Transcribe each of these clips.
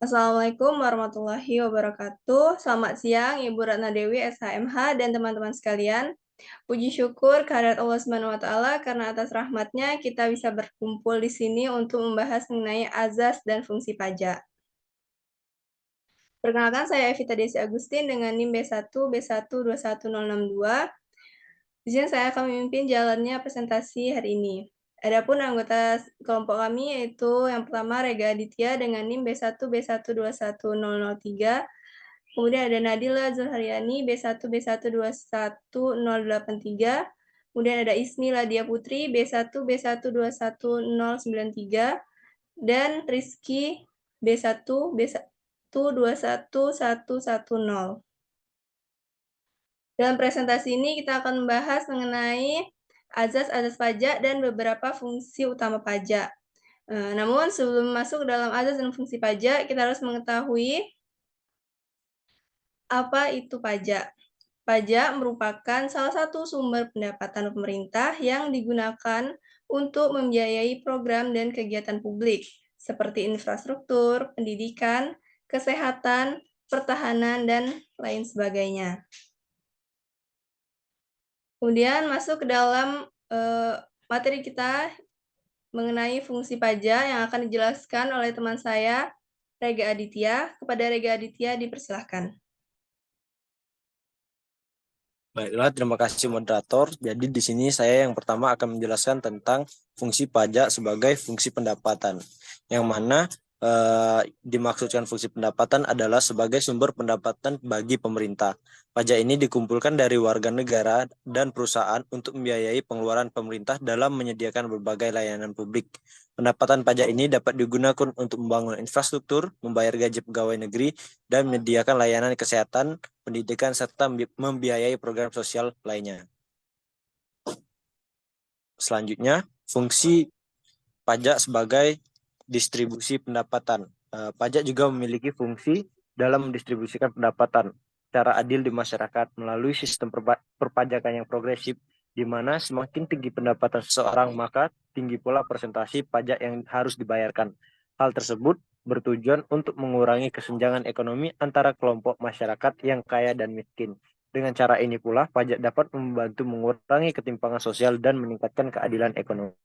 Assalamualaikum warahmatullahi wabarakatuh. Selamat siang, Ibu Ratna Dewi, SHMH, dan teman-teman sekalian. Puji syukur kehadirat Allah Subhanahu wa Ta'ala karena atas rahmatnya kita bisa berkumpul di sini untuk membahas mengenai azas dan fungsi pajak. Perkenalkan, saya Evita Desi Agustin dengan NIM B1 B121062. Di sini saya akan memimpin jalannya presentasi hari ini. Adapun anggota kelompok kami yaitu yang pertama Rega Aditya dengan NIM B1 B121003. Kemudian ada Nadila Zulharyani B1 B121083. Kemudian ada Ismi Ladia Putri B1 B121093 dan Rizky B1 B121110. Dalam presentasi ini kita akan membahas mengenai azas-azas pajak dan beberapa fungsi utama pajak. Namun sebelum masuk ke dalam azas dan fungsi pajak, kita harus mengetahui apa itu pajak. Pajak merupakan salah satu sumber pendapatan pemerintah yang digunakan untuk membiayai program dan kegiatan publik, seperti infrastruktur, pendidikan, kesehatan, pertahanan, dan lain sebagainya. Kemudian masuk ke dalam materi kita mengenai fungsi pajak yang akan dijelaskan oleh teman saya, Rega Aditya. Kepada Rega Aditya dipersilahkan. Baiklah, terima kasih moderator. Jadi di sini saya yang pertama akan menjelaskan tentang fungsi pajak sebagai fungsi pendapatan. Yang mana dimaksudkan fungsi pendapatan adalah sebagai sumber pendapatan bagi pemerintah. Pajak ini dikumpulkan dari warga negara dan perusahaan untuk membiayai pengeluaran pemerintah dalam menyediakan berbagai layanan publik. Pendapatan pajak ini dapat digunakan untuk membangun infrastruktur, membayar gaji pegawai negeri, dan menyediakan layanan kesehatan, pendidikan, serta membiayai program sosial lainnya. Selanjutnya, fungsi pajak sebagai distribusi pendapatan. Pajak juga memiliki fungsi dalam mendistribusikan pendapatan secara adil di masyarakat melalui sistem perpajakan yang progresif, di mana semakin tinggi pendapatan seseorang, maka tinggi pula persentase pajak yang harus dibayarkan. Hal tersebut bertujuan untuk mengurangi kesenjangan ekonomi antara kelompok masyarakat yang kaya dan miskin. Dengan cara ini pula, pajak dapat membantu mengurangi ketimpangan sosial dan meningkatkan keadilan ekonomi.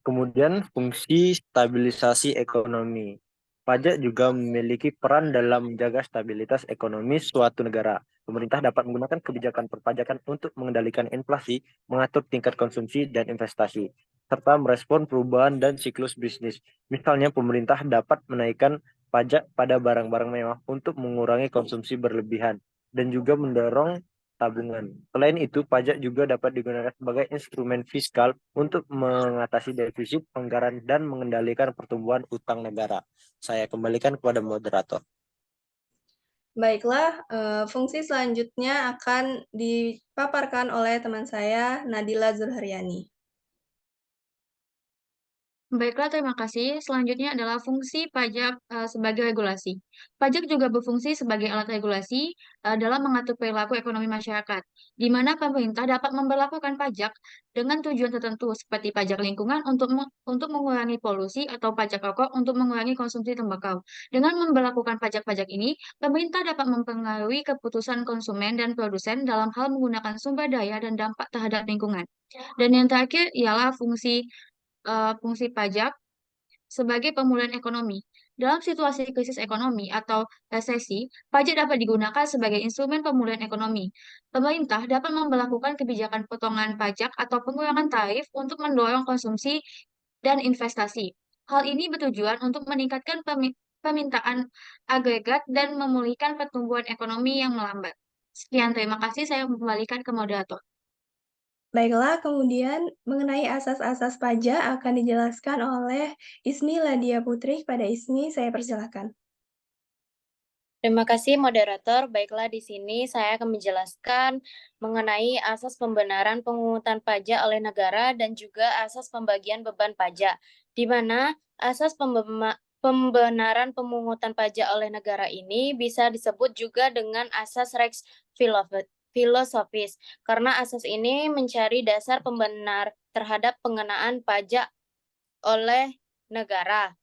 Kemudian fungsi stabilisasi ekonomi. Pajak juga memiliki peran dalam menjaga stabilitas ekonomi suatu negara. Pemerintah dapat menggunakan kebijakan perpajakan untuk mengendalikan inflasi, mengatur tingkat konsumsi dan investasi, serta merespon perubahan dan siklus bisnis. Misalnya, pemerintah dapat menaikkan pajak pada barang-barang mewah untuk mengurangi konsumsi berlebihan dan juga mendorong tabungan. Selain itu, pajak juga dapat digunakan sebagai instrumen fiskal untuk mengatasi defisit anggaran dan mengendalikan pertumbuhan utang negara. Saya kembalikan kepada moderator. Baiklah, fungsi selanjutnya akan dipaparkan oleh teman saya, Nadila Zulharyani. Baiklah, terima kasih. Selanjutnya adalah fungsi pajak sebagai regulasi. Pajak juga berfungsi sebagai alat regulasi dalam mengatur perilaku ekonomi masyarakat, di mana pemerintah dapat memberlakukan pajak dengan tujuan tertentu, seperti pajak lingkungan untuk mengurangi polusi atau pajak rokok untuk mengurangi konsumsi tembakau. Dengan memberlakukan pajak-pajak ini, pemerintah dapat mempengaruhi keputusan konsumen dan produsen dalam hal menggunakan sumber daya dan dampak terhadap lingkungan. Dan yang terakhir ialah fungsi pajak sebagai pemulihan ekonomi. Dalam situasi krisis ekonomi atau resesi, pajak dapat digunakan sebagai instrumen pemulihan ekonomi. Pemerintah dapat memberlakukan kebijakan potongan pajak atau pengurangan tarif untuk mendorong konsumsi dan investasi. Hal ini bertujuan untuk meningkatkan permintaan agregat dan memulihkan pertumbuhan ekonomi yang melambat. Sekian, terima kasih. Saya kembalikan ke moderator. Baiklah, kemudian mengenai asas-asas pajak akan dijelaskan oleh Ismi Ladia Putri. Pada Ismi, saya persilahkan. Terima kasih moderator. Baiklah, di sini saya akan menjelaskan mengenai asas pembenaran pemungutan pajak oleh negara dan juga asas pembagian beban pajak, di mana asas pembenaran pemungutan pajak oleh negara ini bisa disebut juga dengan asas Rex filosofis, karena asas ini mencari dasar pembenar terhadap pengenaan pajak oleh negara.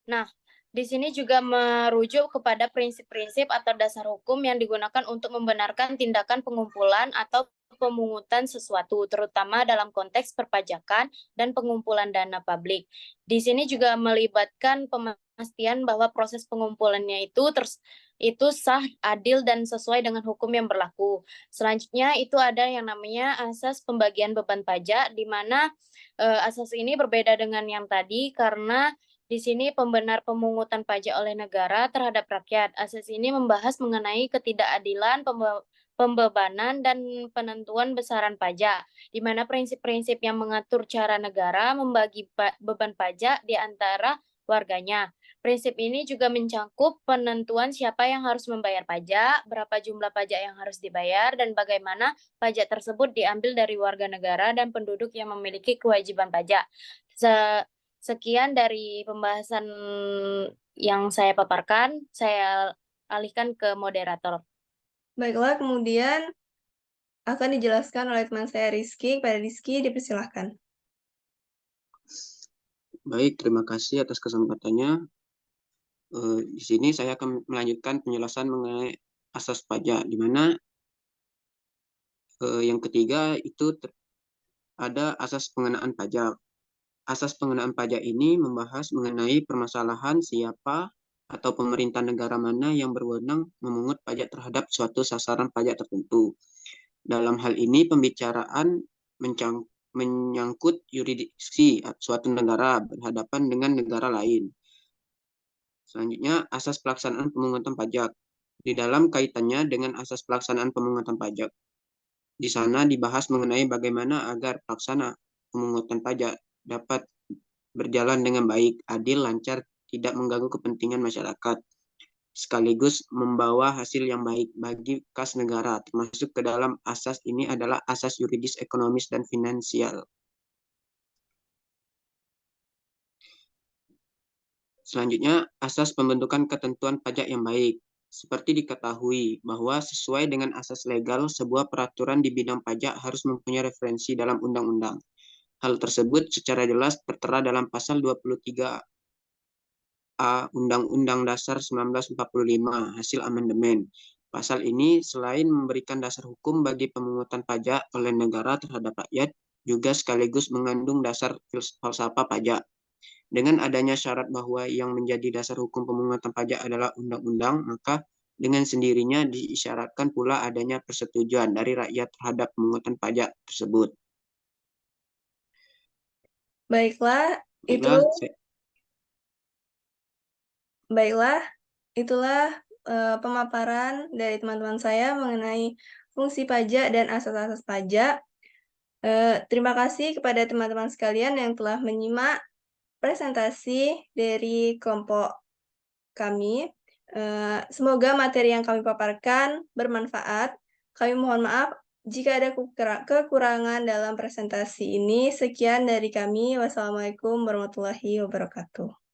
Nah, di sini juga merujuk kepada prinsip-prinsip atau dasar hukum yang digunakan untuk membenarkan tindakan pengumpulan atau pemungutan sesuatu, terutama dalam konteks perpajakan dan pengumpulan dana publik. Di sini juga melibatkan pemastian bahwa proses pengumpulannya itu sah, adil, dan sesuai dengan hukum yang berlaku. Selanjutnya itu ada yang namanya asas pembagian beban pajak, di mana asas ini berbeda dengan yang tadi karena di sini pembenar pemungutan pajak oleh negara terhadap rakyat. Asas ini membahas mengenai ketidakadilan pembebanan dan penentuan besaran pajak, di mana prinsip-prinsip yang mengatur cara negara membagi beban pajak di antara warganya. Prinsip ini juga mencakup penentuan siapa yang harus membayar pajak, berapa jumlah pajak yang harus dibayar, dan bagaimana pajak tersebut diambil dari warga negara dan penduduk yang memiliki kewajiban pajak. Sekian dari pembahasan yang saya paparkan, saya alihkan ke moderator. Baiklah, kemudian akan dijelaskan oleh teman saya Rizky. Kepada Rizky, dipersilahkan. Baik, terima kasih atas kesempatannya. Di sini saya akan melanjutkan penjelasan mengenai asas pajak, di mana yang ketiga itu ada asas pengenaan pajak. Asas pengenaan pajak ini membahas mengenai permasalahan siapa atau pemerintah negara mana yang berwenang memungut pajak terhadap suatu sasaran pajak tertentu. Dalam hal ini pembicaraan menyangkut yurisdiksi suatu negara berhadapan dengan negara lain. Selanjutnya, asas pelaksanaan pemungutan pajak. Di dalam kaitannya dengan asas pelaksanaan pemungutan pajak, di sana dibahas mengenai bagaimana agar pelaksana pemungutan pajak dapat berjalan dengan baik, adil, lancar, tidak mengganggu kepentingan masyarakat, sekaligus membawa hasil yang baik bagi kas negara. Termasuk ke dalam asas ini adalah asas yuridis, ekonomis, dan finansial. Selanjutnya, asas pembentukan ketentuan pajak yang baik. Seperti diketahui bahwa sesuai dengan asas legal, sebuah peraturan di bidang pajak harus mempunyai referensi dalam undang-undang. Hal tersebut secara jelas tertera dalam pasal 23A Undang-Undang Dasar 1945 hasil amandemen. Pasal ini selain memberikan dasar hukum bagi pemungutan pajak oleh negara terhadap rakyat, juga sekaligus mengandung dasar falsafah pajak. Dengan adanya syarat bahwa yang menjadi dasar hukum pemungutan pajak adalah undang-undang, maka dengan sendirinya diisyaratkan pula adanya persetujuan dari rakyat terhadap pemungutan pajak tersebut. Baiklah, itulah pemaparan dari teman-teman saya mengenai fungsi pajak dan asas-asas pajak. Terima kasih kepada teman-teman sekalian yang telah menyimak presentasi dari kelompok kami. Semoga materi yang kami paparkan bermanfaat. Kami mohon maaf jika ada kekurangan dalam presentasi ini. Sekian dari kami. Wassalamualaikum warahmatullahi wabarakatuh.